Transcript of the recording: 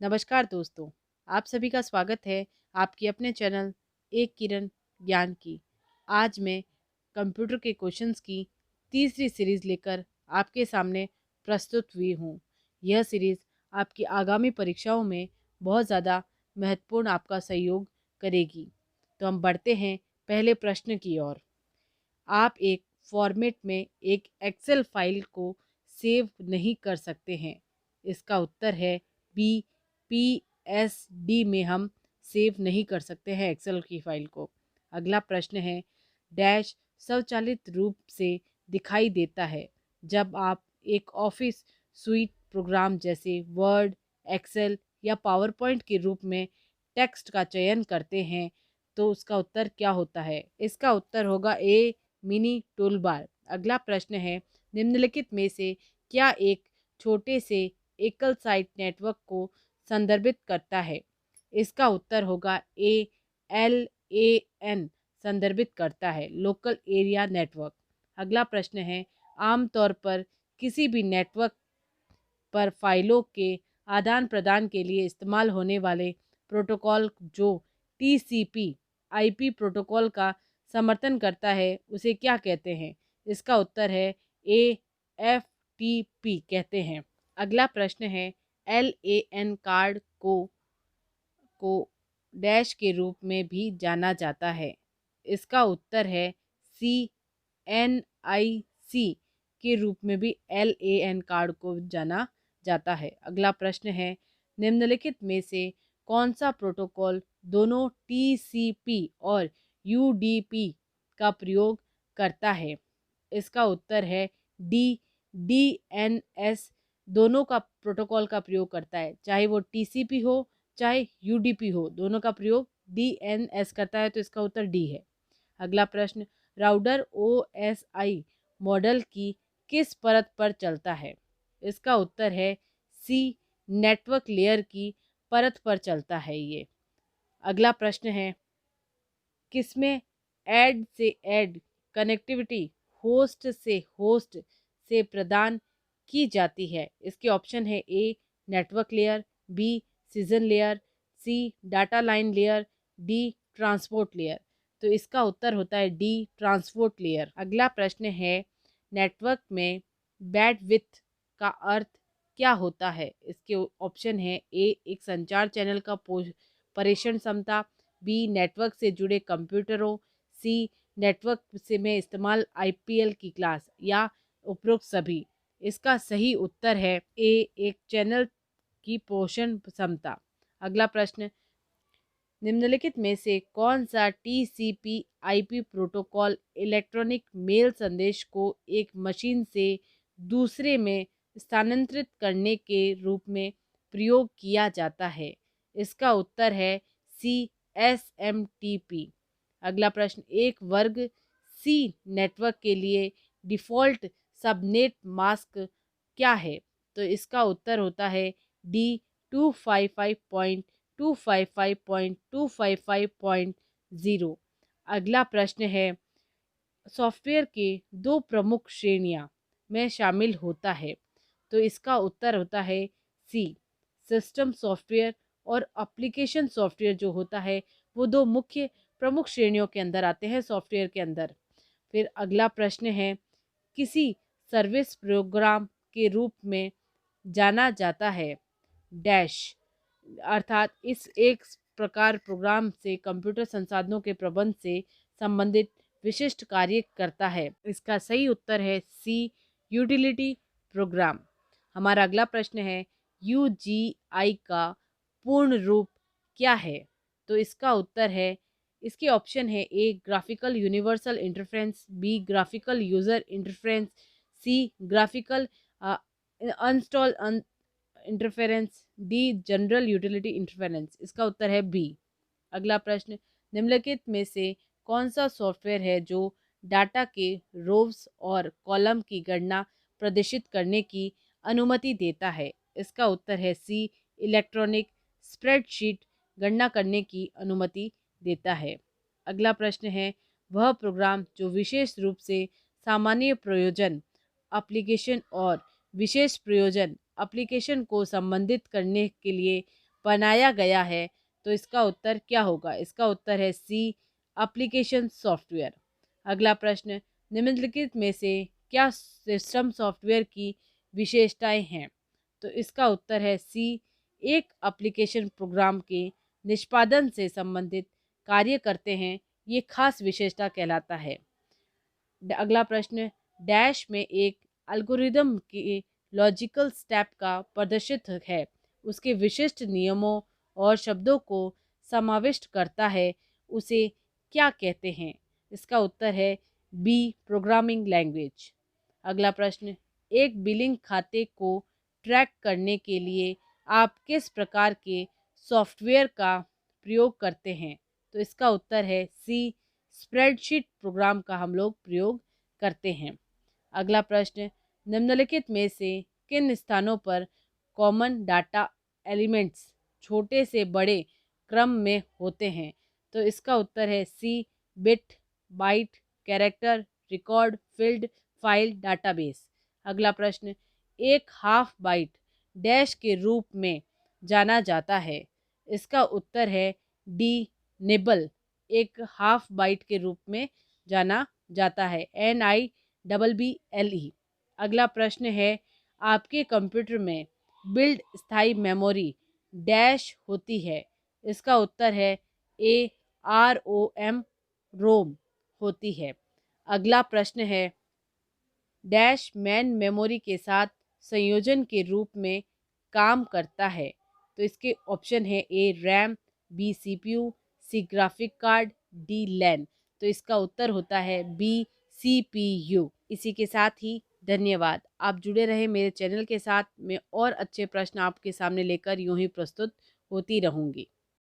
नमस्कार दोस्तों, आप सभी का स्वागत है आपके अपने चैनल एक किरण ज्ञान की। आज मैं कंप्यूटर के क्वेश्चंस की तीसरी सीरीज़ लेकर आपके सामने प्रस्तुत हुई हूँ। यह सीरीज़ आपकी आगामी परीक्षाओं में बहुत ज़्यादा महत्वपूर्ण आपका सहयोग करेगी। तो हम बढ़ते हैं पहले प्रश्न की ओर। आप एक फॉर्मेट में एक एक्सेल फाइल को सेव नहीं कर सकते हैं। इसका उत्तर है बी। पीएसडी में हम सेव नहीं कर सकते हैं एक्सेल की फाइल को। अगला प्रश्न है, डैश स्वचालित रूप से दिखाई देता है जब आप एक ऑफिस सुइट प्रोग्राम जैसे वर्ड, एक्सेल या पावर पॉइंट के रूप में टेक्स्ट का चयन करते हैं। तो उसका उत्तर क्या होता है? इसका उत्तर होगा ए, मिनी टूल बार। अगला प्रश्न है, निम्नलिखित में से क्या एक छोटे से एकल साइट नेटवर्क को संदर्भित करता है? इसका उत्तर होगा ए, एल ए एन संदर्भित करता है, लोकल एरिया नेटवर्क। अगला प्रश्न है, आमतौर पर किसी भी नेटवर्क पर फाइलों के आदान प्रदान के लिए इस्तेमाल होने वाले प्रोटोकॉल जो टीसीपी आईपी प्रोटोकॉल का समर्थन करता है उसे क्या कहते हैं? इसका उत्तर है ए, एफ कहते हैं। अगला प्रश्न है, LAN कार्ड को डैश के रूप में भी जाना जाता है। इसका उत्तर है सी, NIC के रूप में भी LAN कार्ड को जाना जाता है। अगला प्रश्न है, निम्नलिखित में से कौन सा प्रोटोकॉल दोनों TCP और UDP का प्रयोग करता है? इसका उत्तर है डी, DNS दोनों का प्रोटोकॉल का प्रयोग करता है। चाहे वो TCP हो चाहे UDP हो, दोनों का प्रयोग DNS करता है, तो इसका उत्तर डी है। अगला प्रश्न, राउटर OSI मॉडल की किस परत पर चलता है? इसका उत्तर है सी, नेटवर्क लेयर की परत पर चलता है ये। अगला प्रश्न है, किसमें ऐड से ऐड कनेक्टिविटी होस्ट से प्रदान की जाती है? इसके ऑप्शन है A, network layer, B, session layer, C, data line layer, D, transport layer. तो इसका उत्तर होता है डी, ट्रांसपोर्ट लेयर। अगला प्रश्न है, नेटवर्क में बैंडविड्थ का अर्थ क्या होता है? इसके ऑप्शन है ए, एक संचार चैनल का प्रेषण क्षमता, बी, नेटवर्क से जुड़े कंप्यूटरों, सी, नेटवर्क से में इस्तेमाल IPL की क्लास, या उपरोक्त सभी। इसका सही उत्तर है ए, एक चैनल की पोषण क्षमता। अगला प्रश्न, निम्नलिखित में से कौन सा TCP IP protocol electronic mail संदेश को एक मशीन से दूसरे में स्थानांतरित करने के रूप में प्रयोग किया जाता है? इसका उत्तर है सी, SMTP। अगला प्रश्न, एक वर्ग सी नेटवर्क के लिए डिफ़ॉल्ट सबनेट मास्क क्या है? तो इसका उत्तर होता है डी, 255.255.255.0। अगला प्रश्न है, सॉफ्टवेयर के दो प्रमुख श्रेणियां में शामिल होता है? तो इसका उत्तर होता है सी, सिस्टम सॉफ्टवेयर और एप्लीकेशन सॉफ्टवेयर जो होता है वो दो मुख्य प्रमुख श्रेणियों के अंदर आते हैं सॉफ्टवेयर के अंदर। फिर अगला प्रश्न है, किसी सर्विस प्रोग्राम के रूप में जाना जाता है डैश, अर्थात इस एक प्रकार प्रोग्राम से कंप्यूटर संसाधनों के प्रबंध से संबंधित विशिष्ट कार्य करता है? इसका सही उत्तर है सी, यूटिलिटी प्रोग्राम। हमारा अगला प्रश्न है, UGI का पूर्ण रूप क्या है? तो इसका उत्तर है, इसके ऑप्शन है A, graphical universal interference, B, graphical user interference, C, graphical uninstall interference, D, general utility interference. इसका उत्तर है बी। अगला प्रश्न, निम्नलिखित में से कौन सा सॉफ्टवेयर है जो डाटा के रोव्स और कॉलम की गणना प्रदर्शित करने की अनुमति देता है? इसका उत्तर है सी, इलेक्ट्रॉनिक स्प्रेडशीट गणना करने की अनुमति देता है। अगला प्रश्न है, वह प्रोग्राम जो विशेष रूप से सामान्य प्रयोजन एप्लीकेशन और विशेष प्रयोजन एप्लीकेशन को संबंधित करने के लिए बनाया गया है, तो इसका उत्तर क्या होगा? इसका उत्तर है सी, एप्लीकेशन सॉफ्टवेयर। अगला प्रश्न, निम्नलिखित में से क्या सिस्टम सॉफ्टवेयर की विशेषताएं हैं? तो इसका उत्तर है सी, एक एप्लीकेशन प्रोग्राम के निष्पादन से संबंधित कार्य करते हैं, ये खास विशेषता कहलाता है। अगला प्रश्न, डैश में एक एल्गोरिदम के लॉजिकल स्टेप का प्रदर्शित है, उसके विशिष्ट नियमों और शब्दों को समाविष्ट करता है, उसे क्या कहते हैं? इसका उत्तर है बी, प्रोग्रामिंग लैंग्वेज। अगला प्रश्न, एक बिलिंग खाते को ट्रैक करने के लिए आप किस प्रकार के सॉफ्टवेयर का प्रयोग करते हैं? तो इसका उत्तर है सी, स्प्रेडशीट प्रोग्राम का हम लोग प्रयोग करते हैं। अगला प्रश्न, निम्नलिखित में से किन स्थानों पर कॉमन डाटा एलिमेंट्स छोटे से बड़े क्रम में होते हैं? तो इसका उत्तर है C, bit, byte, character, record, field, file, database. अगला प्रश्न, एक हाफ बाइट डैश के रूप में जाना जाता है, इसका उत्तर है डी, निबल, एक हाफ बाइट के रूप में जाना जाता है, NIBBLE। अगला प्रश्न है, आपके कंप्यूटर में बिल्ड स्थायी मेमोरी डैश होती है, इसका उत्तर है ए, ROM, रोम होती है। अगला प्रश्न है, डैश मैन मेमोरी के साथ संयोजन के रूप में काम करता है, तो इसके ऑप्शन है ए, रैम, बी, CPU, सी, ग्राफिक कार्ड, डी, लैन। तो इसका उत्तर होता है बी, CPU। इसी के साथ ही धन्यवाद। आप जुड़े रहे मेरे चैनल के साथ। मैं और अच्छे प्रश्न आपके सामने लेकर यूं ही प्रस्तुत होती रहूँगी।